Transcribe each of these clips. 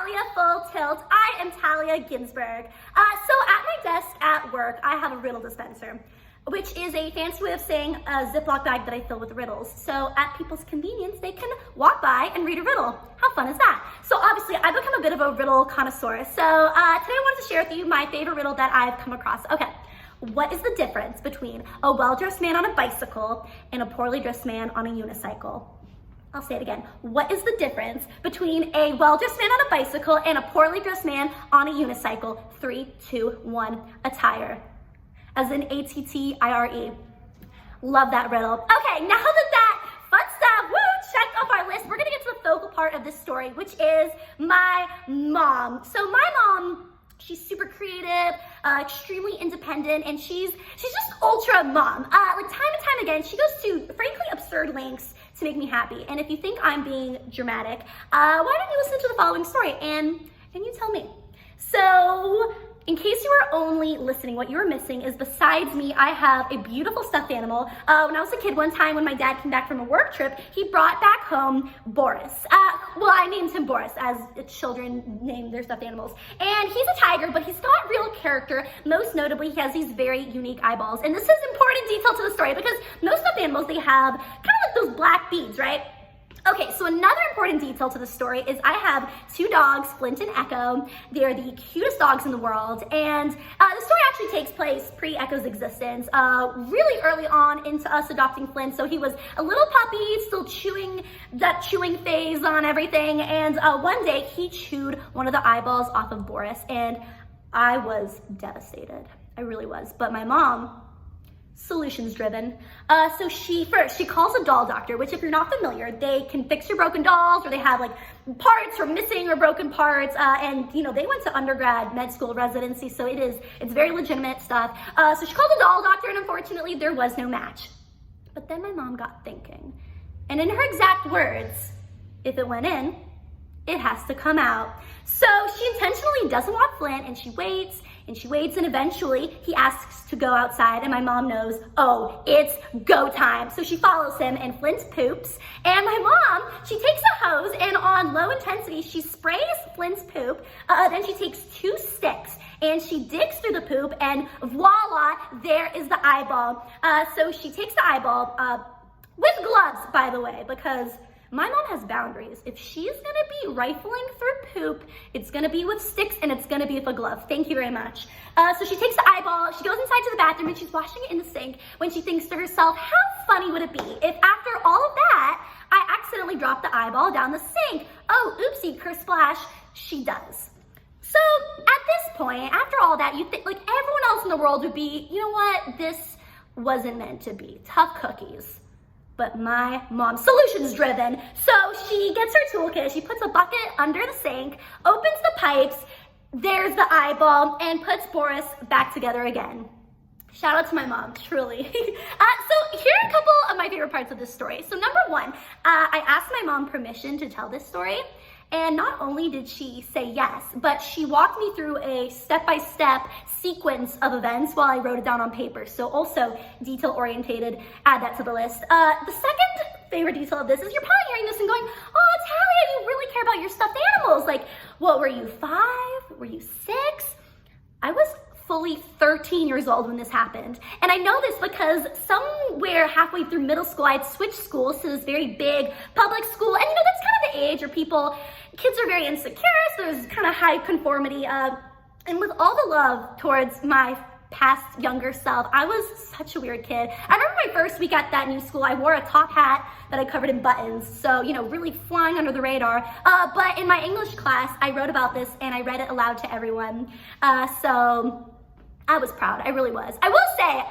Talya Full Tilt. I am Talya Ginsburg. So at my desk at work, I have a riddle dispenser, which is a fancy way of saying a Ziploc bag that I fill with riddles. So at people's convenience, they can walk by and read a riddle. How fun is that? So obviously, I've become a bit of a riddle connoisseur. So today I wanted to share with you my favorite riddle that I've come across. Okay, what is the difference between a well-dressed man on a bicycle and a poorly dressed man on a unicycle? I'll say it again. What is the difference between a well-dressed man on a bicycle and a poorly dressed man on a unicycle? 3, 2, 1, attire. As in A-T-T-I-R-E. Love that riddle. Okay, now that fun stuff, checked off our list, we're gonna get to the focal part of this story, which is my mom. So my mom, she's super creative, extremely independent, and she's just ultra mom. Like time and time again, she goes to frankly absurd lengths to make me happy. And if you think I'm being dramatic, why don't you listen to the following story and you tell me. So in case you were only listening, what you were missing is besides me, I have a beautiful stuffed animal. When I was a kid, one time when my dad came back from a work trip, he brought back home Boris. Well, I named him Boris, as children name their stuffed animals. And he's a tiger, but he's got real character. Most notably, he has these very unique eyeballs. And this is important detail to the story because most stuffed animals, they have kind of like those black beads, right? Okay, so another important detail to the story is I have 2 dogs, Flint and Echo. They're the cutest dogs in the world, and the story actually takes place pre-Echo's existence, really early on into us adopting Flint. So he was a little puppy, still chewing phase on everything, and one day he chewed one of the eyeballs off of Boris, and I was devastated. I really was. But my mom, solutions driven. So she calls a doll doctor, which if you're not familiar, they can fix your broken dolls, or they have like parts or missing or broken parts. And you know, they went to undergrad, med school, residency. So it's very legitimate stuff. So she called a doll doctor, and unfortunately there was no match. But then my mom got thinking, and in her exact words, if it went in, it has to come out. So she intentionally doesn't want Flint, and she waits, and eventually he asks to go outside, and my mom knows, oh, it's go time. So she follows him, and Flint poops, and my mom, she takes a hose, and on low intensity, she sprays Flint's poop, then she takes 2 sticks, and she digs through the poop, and voila, there is the eyeball. So she takes the eyeball, with gloves, by the way, because my mom has boundaries. If she's gonna be rifling through poop, it's gonna be with sticks and it's gonna be with a glove. Thank you very much. So she takes the eyeball, she goes inside to the bathroom, and she's washing it in the sink when she thinks to herself, how funny would it be if after all of that, I accidentally dropped the eyeball down the sink? Oh, oopsie, kersplash, she does. So at this point, after all that, you think like everyone else in the world would be, you know what, this wasn't meant to be. Tough cookies. But my mom's solutions driven. So she gets her toolkit, she puts a bucket under the sink, opens the pipes, there's the eyeball, and puts Boris back together again. Shout out to my mom, truly. So here are a couple of my favorite parts of this story. So number 1, I asked my mom permission to tell this story. And not only did she say yes, but she walked me through a step-by-step sequence of events while I wrote it down on paper. So also detail-orientated, add that to the list. The second favorite detail of this is you're probably hearing this and going, oh, Talya, you really care about your stuffed animals. Like, what were you, 5? Were you 6? I was fully 13 years old when this happened. And I know this because somewhere halfway through middle school, I'd switched schools to this very big public school. And you know, that's kind of the age where kids are very insecure, so there's kind of high conformity. And with all the love towards my past younger self, I was such a weird kid. I remember my first week at that new school, I wore a top hat that I covered in buttons. So, you know, really flying under the radar. But in my English class, I wrote about this and I read it aloud to everyone. So I was proud, I really was. I will say,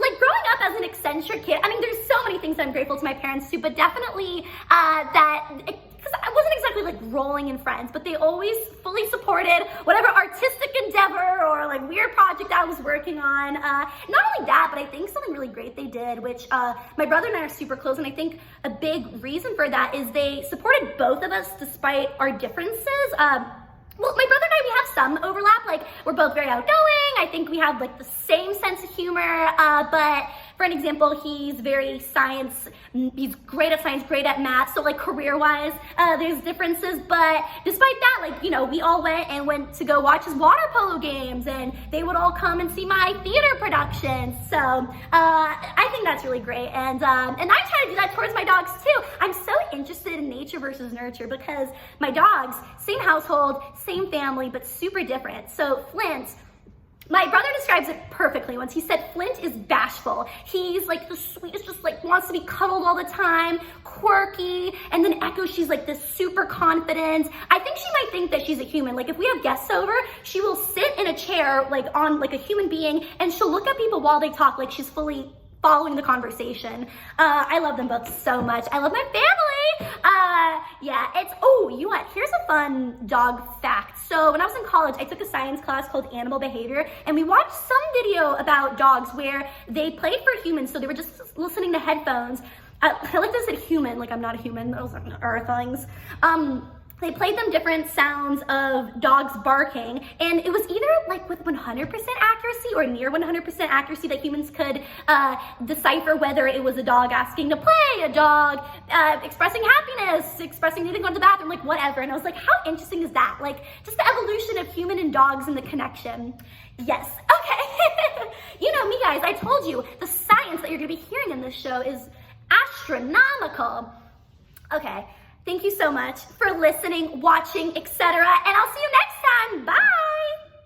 like growing up as an eccentric kid, I mean, there's so many things I'm grateful to my parents too, but definitely because I wasn't exactly like rolling in friends, but they always fully supported whatever artistic endeavor or like weird project I was working on. Not only that, but I think something really great they did, which my brother and I are super close, and I think a big reason for that is they supported both of us despite our differences. Well, my brother and I, we have some overlap. Like, we're both very outgoing. I think we have like the same sense of humor, but for an example, he's very science, he's great at science, great at math. So like career-wise, there's differences. But despite that, like, you know, we all went to go watch his water polo games, and they would all come and see my theater productions. So I think that's really great. And I try to do that towards my dogs too. I'm so interested in nature versus nurture because my dogs, same household, same family, but super different. So Flint, my brother describes it perfectly once. He said Flint is bashful. He's like the sweetest, just like wants to be cuddled all the time, quirky. And then Echo, she's like this super confident. I think she might think that she's a human. Like if we have guests over, she will sit in a chair like on like a human being, and she'll look at people while they talk like she's fully following the conversation. I love them both so much. I love my family. Yeah, you know what? Here's a fun dog fact. So when I was in college, I took a science class called Animal Behavior, and we watched some video about dogs where they played for humans. So they were just listening to headphones. I like to say human, like I'm not a human, those are earthlings. They played them different sounds of dogs barking, and it was either like with 100% accuracy or near 100% accuracy that humans could decipher whether it was a dog asking to play, a dog expressing happiness, expressing needing to go to the bathroom, like whatever. And I was like, how interesting is that? Like just the evolution of human and dogs and the connection. Yes, okay. You know me, guys, I told you the science that you're gonna be hearing in this show is astronomical. Okay. Thank you so much for listening, watching, etc. And I'll see you next time. Bye.